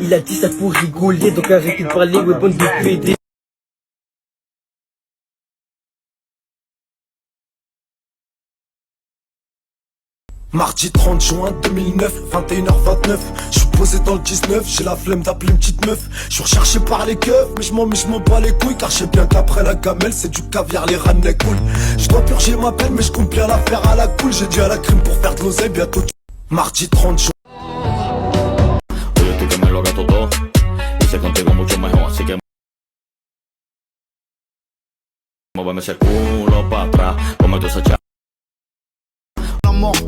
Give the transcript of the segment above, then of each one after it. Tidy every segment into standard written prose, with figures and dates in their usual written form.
Il a dit ça pour rigoler, donc arrêtez de parler, ouais, bonne de PD. Mardi 30 juin 2009, 21h29. Je suis posé dans le 19, j'ai la flemme d'appeler une petite meuf. Je suis recherché par les keufs, mais je m'en bats les couilles. Car je sais bien qu'après la gamelle, c'est du caviar, les rânes, les couilles. Je dois purger ma peine, mais je compte bien la faire à la cool. J'ai dit à la crime pour faire de l'oseille, bientôt. Mardi 30 juin. Hoy estoy que me lo gasto todo y sé contigo mucho mejor, así que muéveme ese culo pa' atrás, come toda esa cha.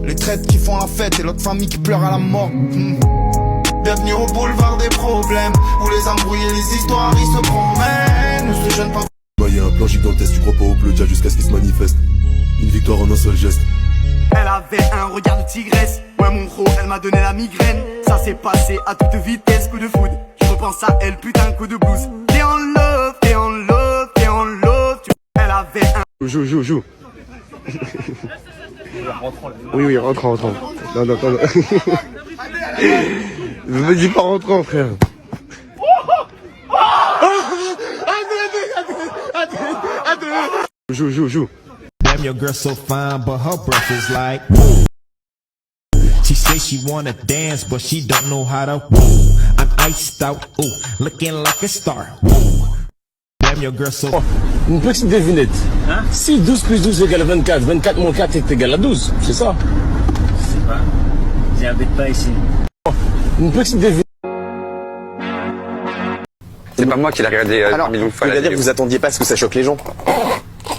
Les traites qui font la fête et l'autre famille qui pleure à la mort. Bienvenue au boulevard des problèmes, où les embrouilles et les histoires ils se promènent. Nous se jeunes pas. Y'a un plan gigantesque, tu crois pas au bleu déjà jusqu'à ce qu'il se manifeste. Une victoire en un seul geste. Elle avait un regard de tigresse. Ouais mon gros, elle m'a donné la migraine. Ça s'est passé à toute vitesse, coup de foudre. Je repense à elle, putain, coup de blues. T'es en love, t'es en love, t'es en love. Elle avait un... Joue. Oui, rentrons. Non. Me dis pas rentrons, frère. Joue. Damn, your girl so fine, but her breath is like woo. She say she wanna dance, but she don't know how to woo. I'm iced out, ooh, looking like a star. Woo. Damn, your girl so... Une petite devinette. Hein? Si 12 plus 12 égale 24, 24 moins 4 est égal à 12, c'est ça? Je sais pas. J'habite pas ici. Une petite devinette. C'est pas moi qui l'ai regardé alors, millions de fois. C'est-à-dire que vous attendiez pas à ce que ça choque les gens.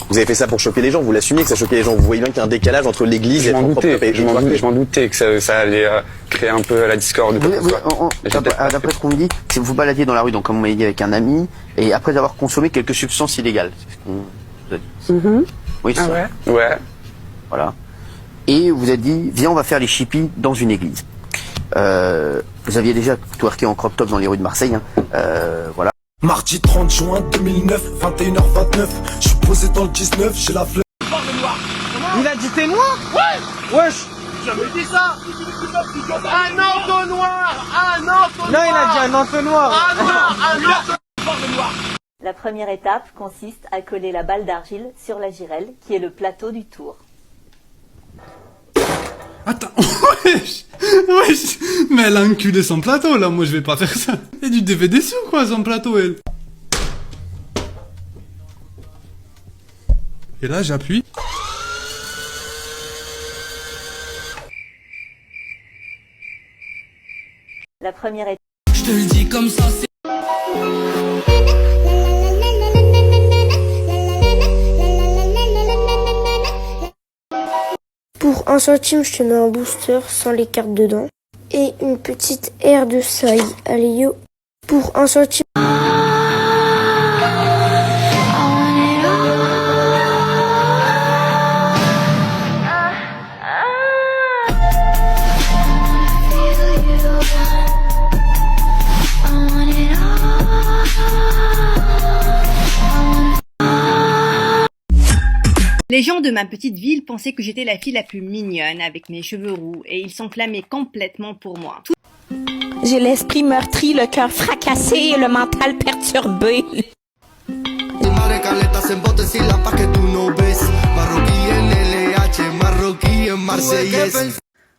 Vous avez fait ça pour choquer les gens, vous l'assumiez que ça choquait les gens. Vous voyez bien qu'il y a un décalage entre l'église et votre propre pays. Je m'en doutais que ça allait créer un peu la discorde. D'après ce qu'on me dit, si vous vous baladiez dans la rue, donc comme vous m'avez dit avec un ami, et après avoir consommé quelques substances illégales. C'est ce qu'on vous a dit. Oui, c'est ça. Ouais. Voilà. Et vous avez dit, viens, on va faire les chippies dans une église. Vous aviez déjà twerké en crop top dans les rues de Marseille, hein. Voilà. Mardi 30 juin 2009, 21h29. Je suis posé dans le 19, j'ai la flemme. Il a dit t'es noir? Ouais. Wesh. J'avais dit ça. Un entonnoir. Non, il a dit un entonnoir. Un entonnoir. La première étape consiste à coller la balle d'argile sur la girelle, qui est le plateau du tour. Attends, wesh, mais elle a enculé son plateau là, moi je vais pas faire ça. Il y a du DVD sous quoi son plateau elle. Et là j'appuie. La première étape. Je te le dis comme ça, c'est... Pour 1 centime, je te mets un booster sans les cartes dedans. Et une petite aire de saille. Allez yo. Pour 1 centime. Les gens de ma petite ville pensaient que j'étais la fille la plus mignonne avec mes cheveux roux et ils s'enflammaient complètement pour moi. J'ai l'esprit meurtri, le cœur fracassé et le mental perturbé.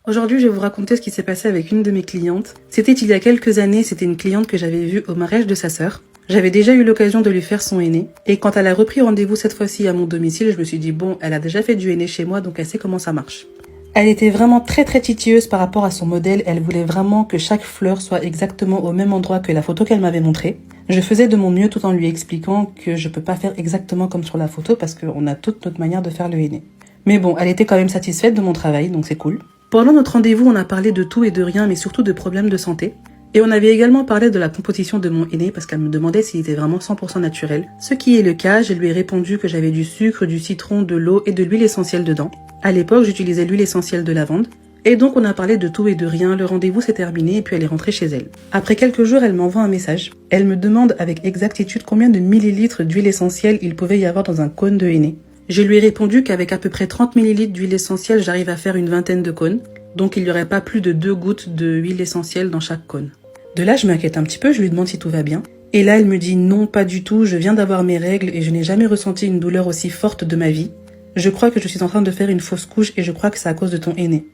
Aujourd'hui, je vais vous raconter ce qui s'est passé avec une de mes clientes. C'était il y a quelques années, c'était une cliente que j'avais vue au mariage de sa sœur. J'avais déjà eu l'occasion de lui faire son henné. Et quand elle a repris rendez-vous cette fois-ci à mon domicile, je me suis dit bon, elle a déjà fait du henné chez moi, donc elle sait comment ça marche. Elle était vraiment très titilleuse par rapport à son modèle. Elle voulait vraiment que chaque fleur soit exactement au même endroit que la photo qu'elle m'avait montrée. Je faisais de mon mieux tout en lui expliquant que je peux pas faire exactement comme sur la photo parce qu'on a toute notre manière de faire le henné. Mais bon, elle était quand même satisfaite de mon travail, donc c'est cool. Pendant notre rendez-vous, on a parlé de tout et de rien, mais surtout de problèmes de santé. Et on avait également parlé de la composition de mon henné parce qu'elle me demandait s'il était vraiment 100% naturel. Ce qui est le cas, je lui ai répondu que j'avais du sucre, du citron, de l'eau et de l'huile essentielle dedans. À l'époque, j'utilisais l'huile essentielle de lavande. Et donc on a parlé de tout et de rien, le rendez-vous s'est terminé et puis elle est rentrée chez elle. Après quelques jours, elle m'envoie un message. Elle me demande avec exactitude combien de millilitres d'huile essentielle il pouvait y avoir dans un cône de henné. Je lui ai répondu qu'avec à peu près 30 millilitres d'huile essentielle, j'arrive à faire une vingtaine de cônes. Donc il n'y aurait pas plus de 2 gouttes d'huile essentielle dans chaque cône. De là, je m'inquiète un petit peu, je lui demande si tout va bien. Et là, elle me dit non, pas du tout, je viens d'avoir mes règles et je n'ai jamais ressenti une douleur aussi forte de ma vie. Je crois que je suis en train de faire une fausse couche et je crois que c'est à cause de ton aîné.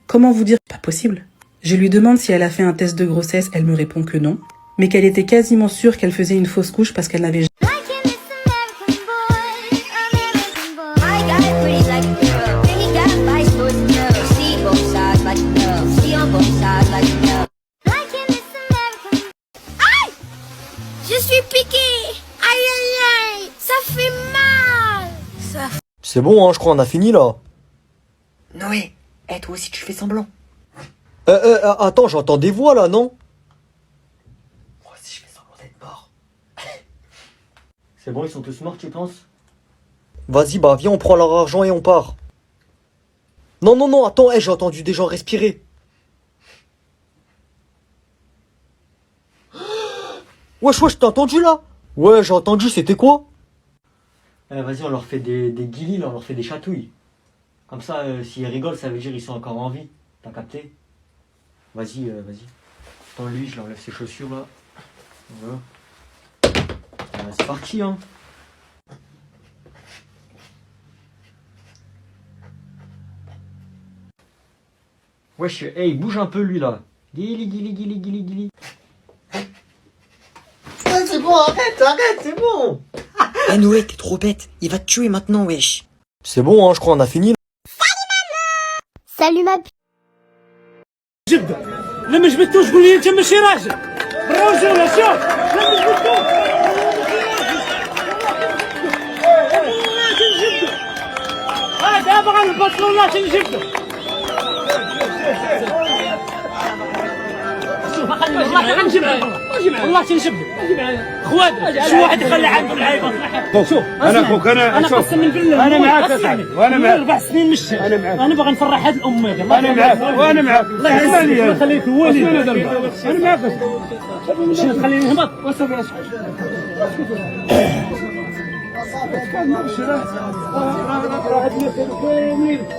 Comment vous dire? Pas possible. Je lui demande si elle a fait un test de grossesse, elle me répond que non, mais qu'elle était quasiment sûre qu'elle faisait une fausse couche parce qu'elle n'avait Je suis piquée. Aïe aïe aïe, ça fait mal. C'est bon, hein, je crois on a fini là. Noé, toi aussi tu fais semblant. Attends, j'entends des voix là, non? Moi aussi je fais semblant d'être mort. C'est bon, ils sont tous morts, tu penses? Vas-y, bah viens, on prend leur argent et on part. Non, non, non, attends, j'ai entendu des gens respirer. Wesh, t'as entendu là? Ouais, j'ai entendu, c'était quoi? Vas-y, on leur fait des guilis, là, on leur fait des chatouilles. Comme ça, s'ils rigolent, ça veut dire qu'ils sont encore en vie. T'as capté? Vas-y. Attends, lui, je leur enlève ses chaussures là. Voilà. C'est parti, hein. Wesh, hey, bouge un peu lui là. Guili. C'est bon, arrête, c'est bon. Noé, t'es trop bête, il va te tuer maintenant, wesh. C'est bon, hein, je crois on a fini. Salut ma جبده لما جبتوش قول لي انت ماشي راجل بالرجوله شوف لما جبتوش هذا ابغى البطلونات نجبده شوف والله غنجيبها والله تنجبده خوات شو واحد يخلي عنده العيبه شوف انا اخوك انا قسما بالله انا معاك وانا معاك 4 سنين مشى انا باغي نفرح هاد الام انا معاك الله يسلمك الله يخليك هو اللي انا معاك شنو تخليني نهبط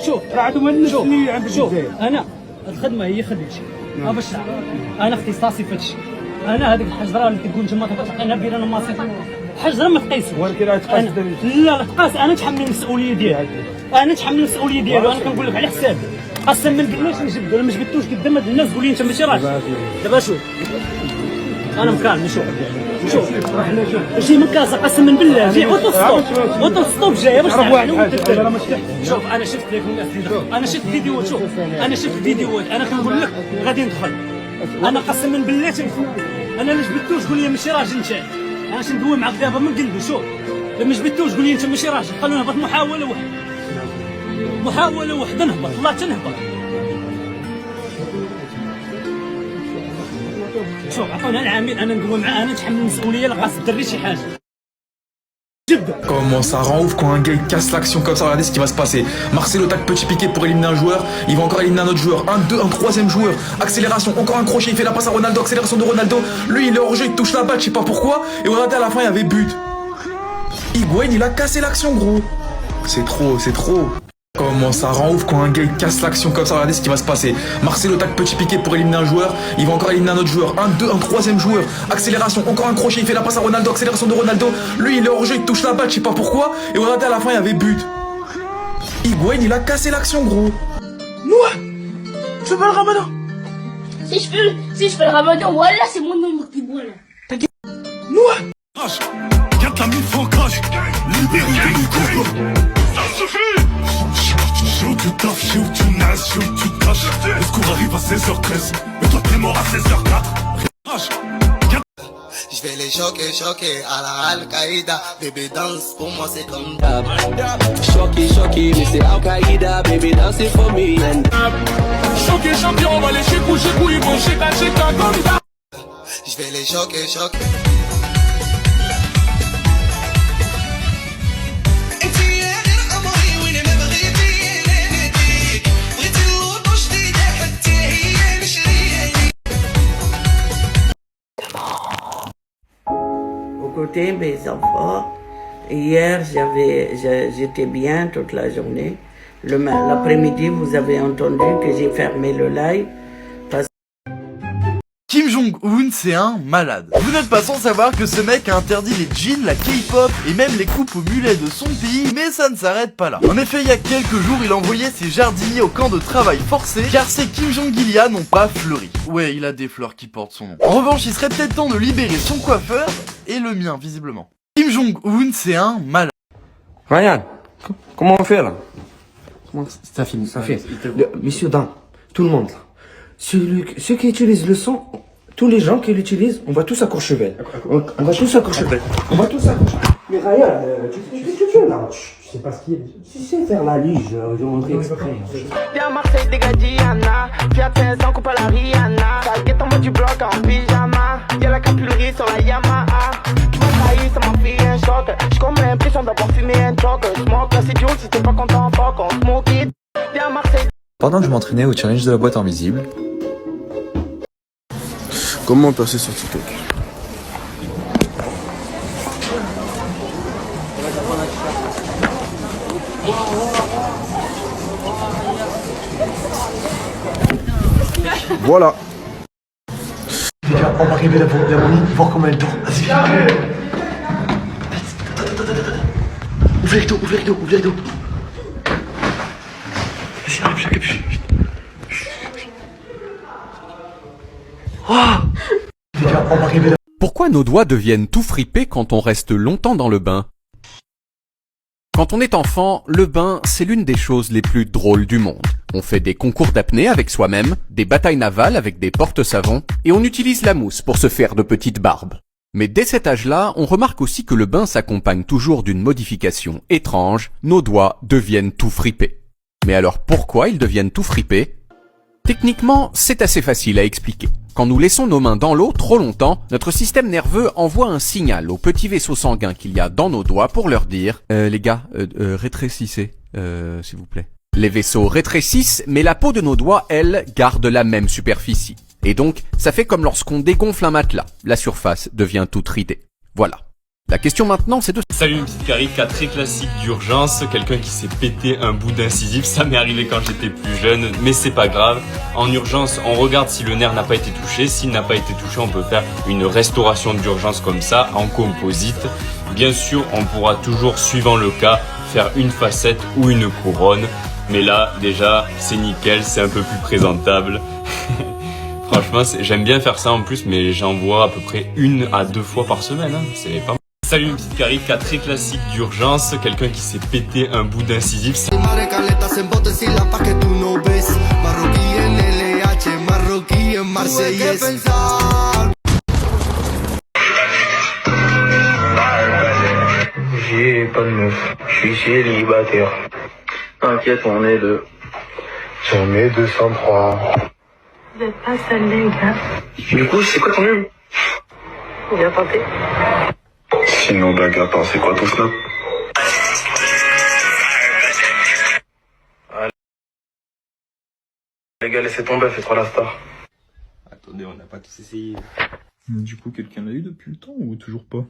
شوف راه عندهم الناس اللي عند شوف انا الخدمه هي خدمتي باش انا اختصاصي في هادشي انا هذيك الحجره اللي تقول تما انا بين انا ماسيط حجره ما تقيسها ولكن راه تقاس لا تقاس انا نتحمل المسؤوليه ديالها انا نتحمل المسؤوليه ديالو انا كنقول لك على حسابي قسما بالله نجبدو ما جبدتوش قدام هاد الناس قول لي انت ماشي راجل دابا شوف انا مكالم شوف شي من كاسه قسما بالله جي اوتو ستوب جايه باش شوف انا شفت لك انا شفت فيديوهات شوف انا شفت فيديوهات انا كنقول لك غادي ندخل انا قسما بالله انا ما جبدتوش قول لي ماشي راجل انت انا شندوي معاك دابا من قلبي شوف لما جبدتوش قول لي انت ماشي راجل خلونا نهبط محاوله واحده نهبط والله تنهبط شوف عطونا العامل انا نقول معاه انا نتحمل المسؤوليه لا خاص الدري شي حاجه Comment ça rend ouf quand un gars casse l'action comme ça, regardez ce qui va se passer. Marcelo tac petit piqué pour éliminer un joueur, il va encore éliminer un autre joueur, un troisième joueur, accélération, encore un crochet, il fait la passe à Ronaldo, accélération de Ronaldo, lui il est hors jeu, il touche la balle, je sais pas pourquoi, et regardez à la fin il y avait but. Higuain il a cassé l'action gros. C'est trop. Comment ça rend ouf quand un gars casse l'action comme ça, regardez ce qui va se passer. Marcelo tac petit piqué pour éliminer un joueur, il va encore éliminer un autre joueur, un troisième joueur, accélération, encore un crochet, il fait la passe à Ronaldo, accélération de Ronaldo, lui il est hors jeu, il touche la balle, je sais pas pourquoi, et regardez à la fin il y avait but. Higuain il a cassé l'action gros. Moi, je fais le ramadan. Si je fais le ramadan, voilà c'est mon nom qui boit là. Moi, y'a de la mine francage, libérez les coups. Ça suffit. Chaud tu taffes, chaud tu nages, chaud tu te caches. Le secours arrive à 16h13, mais toi t'es mort à 16h04. Je vais les choquer à la Al-Qaïda. Bébé danse, pour moi c'est comme d'hab. Choqué, mais c'est Al-Qaïda. Bébé danse, c'est for me and Choqué, champion, on va les chécou, ils vont chéka comme d'hab. Je vais les choquer. Côté mes enfants, hier j'étais bien toute la journée. L'après-midi, vous avez entendu que j'ai fermé le live. Kim Jong Jong-un, c'est un malade. Vous n'êtes pas sans savoir que ce mec a interdit les jeans, la K-pop et même les coupes au mulet de son pays, mais ça ne s'arrête pas là. En effet, il y a quelques jours, il envoyait ses jardiniers au camp de travail forcé, car ses Kim Jong-il n'ont pas fleuri. Ouais, il a des fleurs qui portent son nom. En revanche, il serait peut-être temps de libérer son coiffeur, et le mien, visiblement. Kim Jong-un, c'est un malade. Ryan, comment on fait là? Ça filme. Messieurs, dames, tout le monde là. Ceux qui utilisent le son, tous les gens qui l'utilisent, on va tous à Courchevel. On va tous à Courchevel. On va tous à Courchevel. Mais Ryan, tu fais là? Je sais pas ce qu'il y a. Tu sais faire la lige, je vais montrer exprès. Viens à Marseille, dégage Diana. Fiat 500, coupe à la Rihanna. Ça guette en mode du bloc en pyjama. Y'a la capulerie sur la Yamaha. Tu m'as trahi, ça m'a fait un choc. J'ai comme l'impression d'avoir fumé un choc. Smoke, là c'est dur, si t'es pas content, fuck, on smoke it. Viens à Marseille. Pendant que je m'entraînais au challenge de la boîte invisible. Comment passer sur TikTok? Voilà. On va arriver là, mon lit, voir comment elle dort. Vas-y, viens. Ouvrez le rideau. Vas-y, arrive, j'ai capuche. On va arriver là. Pourquoi nos doigts deviennent tout fripés quand on reste longtemps dans le bain? Quand on est enfant, le bain, c'est l'une des choses les plus drôles du monde. On fait des concours d'apnée avec soi-même, des batailles navales avec des porte-savons, et on utilise la mousse pour se faire de petites barbes. Mais dès cet âge-là, on remarque aussi que le bain s'accompagne toujours d'une modification étrange, nos doigts deviennent tout fripés. Mais alors pourquoi ils deviennent tout fripés? Techniquement, c'est assez facile à expliquer. Quand nous laissons nos mains dans l'eau trop longtemps, notre système nerveux envoie un signal aux petits vaisseaux sanguins qu'il y a dans nos doigts pour leur dire « les gars, rétrécissez, s'il vous plaît ». Les vaisseaux rétrécissent, mais la peau de nos doigts, elle, garde la même superficie. Et donc, ça fait comme lorsqu'on dégonfle un matelas. La surface devient toute ridée. Voilà. La question maintenant, c'est de... Salut, une petite caricature très classique d'urgence, quelqu'un qui s'est pété un bout d'incisif, ça m'est arrivé quand j'étais plus jeune, mais c'est pas grave. En urgence, on regarde si le nerf n'a pas été touché, s'il n'a pas été touché, on peut faire une restauration d'urgence comme ça, en composite. Bien sûr, on pourra toujours, suivant le cas, faire une facette ou une couronne, mais là, déjà, c'est nickel, c'est un peu plus présentable. Franchement, j'aime bien faire ça en plus, mais j'en vois à peu près 1 à 2 fois par semaine, hein. C'est pas mal. Salut, une petite caricature très classique d'urgence, quelqu'un qui s'est pété un bout d'incisif. J'ai pas de meuf, je suis célibataire. T'inquiète, on est deux. J'en ai 203. Vous êtes pas sale, les gars. Du coup, c'est quoi ton nom? Bien tenté. Sinon, blague à part, c'est quoi ton snap? Les gars, laissez tomber, fais trop la star. Attendez, on n'a pas tous essayé. Du coup, quelqu'un l'a eu depuis le temps ou toujours pas?